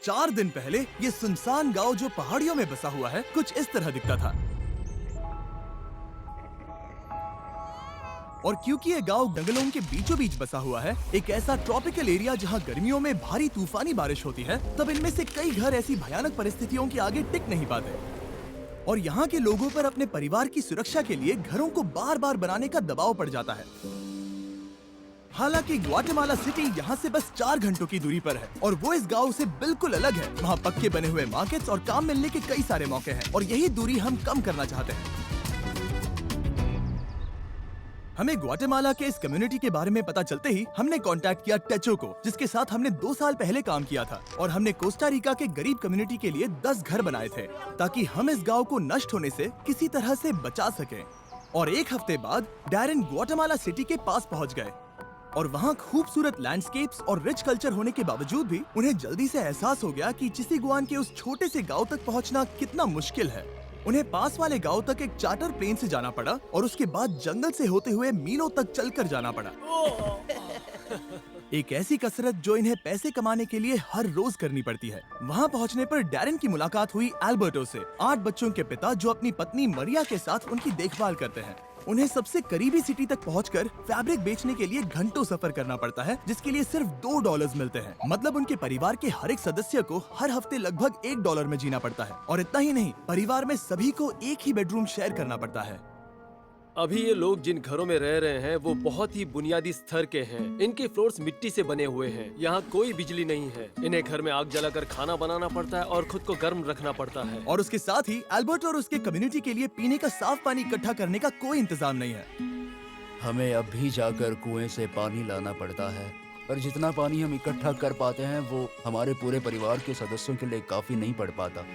4 दिन पहले ये सुनसान गांव जो पहाड़ियों में बसा हुआ है कुछ इस तरह दिखता था। और क्योंकि ये गांव जंगलों के बीचों बीच बसा हुआ है, एक ऐसा ट्रॉपिकल एरिया जहां गर्मियों में भारी तूफानी बारिश होती है, तब इनमें से कई घर ऐसी भयानक परिस्थितियों के आगे टिक नहीं पाते और यहाँ के लोगों पर अपने परिवार की सुरक्षा के लिए घरों को बार बार बनाने का दबाव पड़ जाता है। हालांकि ग्वाटेमाला सिटी यहाँ से बस 4 घंटों की दूरी पर है और वो इस गांव से बिल्कुल अलग है। वहाँ पक्के बने हुए मार्केट्स और काम मिलने के कई सारे मौके हैं और यही दूरी हम कम करना चाहते हैं। हमें ग्वाटेमाला के इस कम्युनिटी के बारे में पता चलते ही हमने कांटेक्ट किया टेचो को, जिसके साथ हमने 2 साल पहले काम किया था और हमने कोस्टा रिका के गरीब कम्युनिटी के लिए 10 घर बनाए थे ताकि हम इस गांव को नष्ट होने से किसी तरह से बचा सकें। और 1 हफ्ते बाद डैरेन ग्वाटेमाला सिटी के पास पहुंच गए और वहाँ खूबसूरत लैंडस्केप्स और रिच कल्चर होने के बावजूद भी उन्हें जल्दी से एहसास हो गया कि चिसीगुआन के उस छोटे से गांव तक पहुँचना कितना मुश्किल है। उन्हें पास वाले गांव तक एक चार्टर प्लेन से जाना पड़ा और उसके बाद जंगल से होते हुए मीलों तक चलकर जाना पड़ा। एक ऐसी कसरत जो इन्हें पैसे कमाने के लिए हर रोज करनी पड़ती है। वहां पहुंचने पर डैरेन की मुलाकात हुई एल्बर्टो से, 8 बच्चों के पिता जो अपनी पत्नी मरिया के साथ उनकी देखभाल करते हैं। उन्हें सबसे करीबी सिटी तक पहुंचकर फैब्रिक बेचने के लिए घंटों सफर करना पड़ता है, जिसके लिए सिर्फ $2 मिलते हैं। मतलब उनके परिवार के हर एक सदस्य को हर हफ्ते लगभग $1 में जीना पड़ता है। और इतना ही नहीं, परिवार में सभी को एक ही बेडरूम शेयर करना पड़ता है। अभी ये लोग जिन घरों में रह रहे हैं वो बहुत ही बुनियादी स्तर के हैं। इनके फ्लोर्स मिट्टी से बने हुए हैं। यहाँ कोई बिजली नहीं है। इन्हें घर में आग जलाकर खाना बनाना पड़ता है और खुद को गर्म रखना पड़ता है। और उसके साथ ही एल्बर्ट और उसके कम्युनिटी के लिए पीने का साफ पानी इकट्ठा करने का कोई इंतजाम नहीं है। हमें अब भी जाकर कुएं से पानी लाना पड़ता है और जितना पानी हम इकट्ठा कर पाते हैं वो हमारे पूरे परिवार के सदस्यों के लिए काफी नहीं पड़ पाता।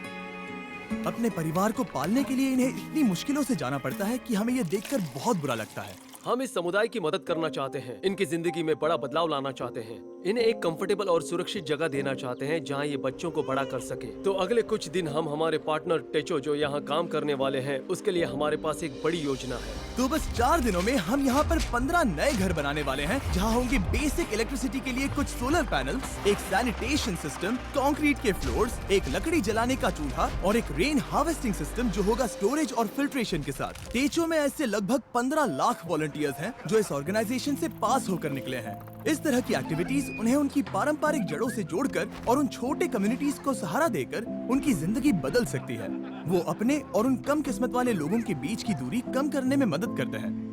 अपने परिवार को पालने के लिए इन्हें इतनी मुश्किलों से जाना पड़ता है कि हमें ये देखकर बहुत बुरा लगता है। हम इस समुदाय की मदद करना चाहते हैं। इनकी जिंदगी में बड़ा बदलाव लाना चाहते हैं। इन्हें एक कंफर्टेबल और सुरक्षित जगह देना चाहते हैं जहां ये बच्चों को बड़ा कर सके। तो अगले कुछ दिन हम हमारे पार्टनर टेचो जो यहाँ काम करने वाले हैं उसके लिए हमारे पास एक बड़ी योजना है। तो बस 4 दिनों में हम यहाँ पर 15 नए घर बनाने वाले हैं जहाँ होंगे बेसिक इलेक्ट्रिसिटी के लिए कुछ सोलर पैनल्स, एक सैनिटेशन सिस्टम, कंक्रीट के फ्लोर्स, एक लकड़ी जलाने का चूल्हा और एक रेन हार्वेस्टिंग सिस्टम जो होगा स्टोरेज और फिल्ट्रेशन के साथ। टेचो में ऐसे लगभग 15 लाख वॉलंटियर्स हैं जो इस ऑर्गेनाइजेशन से पास होकर निकले हैं। इस तरह की एक्टिविटीज उन्हें उनकी पारंपरिक जड़ों से जोड़कर और उन छोटे कम्युनिटीज को सहारा देकर उनकी जिंदगी बदल सकती है। वो अपने और उन कम किस्मत वाले लोगों के बीच की दूरी कम करने में मदद करते हैं।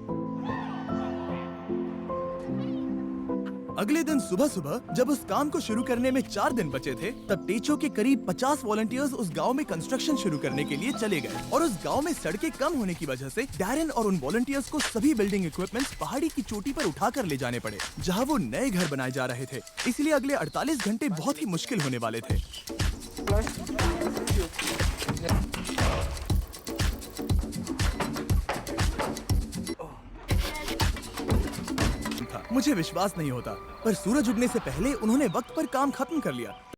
अगले दिन सुबह सुबह जब उस काम को शुरू करने में 4 दिन बचे थे, तब टेचो के करीब 50 वॉलंटियर्स उस गांव में कंस्ट्रक्शन शुरू करने के लिए चले गए और उस गांव में सड़कें कम होने की वजह से डैरेन और उन वॉलंटियर्स को सभी बिल्डिंग इक्विपमेंट्स पहाड़ी की चोटी पर उठाकर ले जाने पड़े जहां वो नए घर बनाए जा रहे थे। इसलिए अगले 48 घंटे बहुत ही मुश्किल होने वाले थे। मुझे विश्वास नहीं होता, पर सूरज उगने से पहले उन्होंने वक्त पर काम खत्म कर लिया।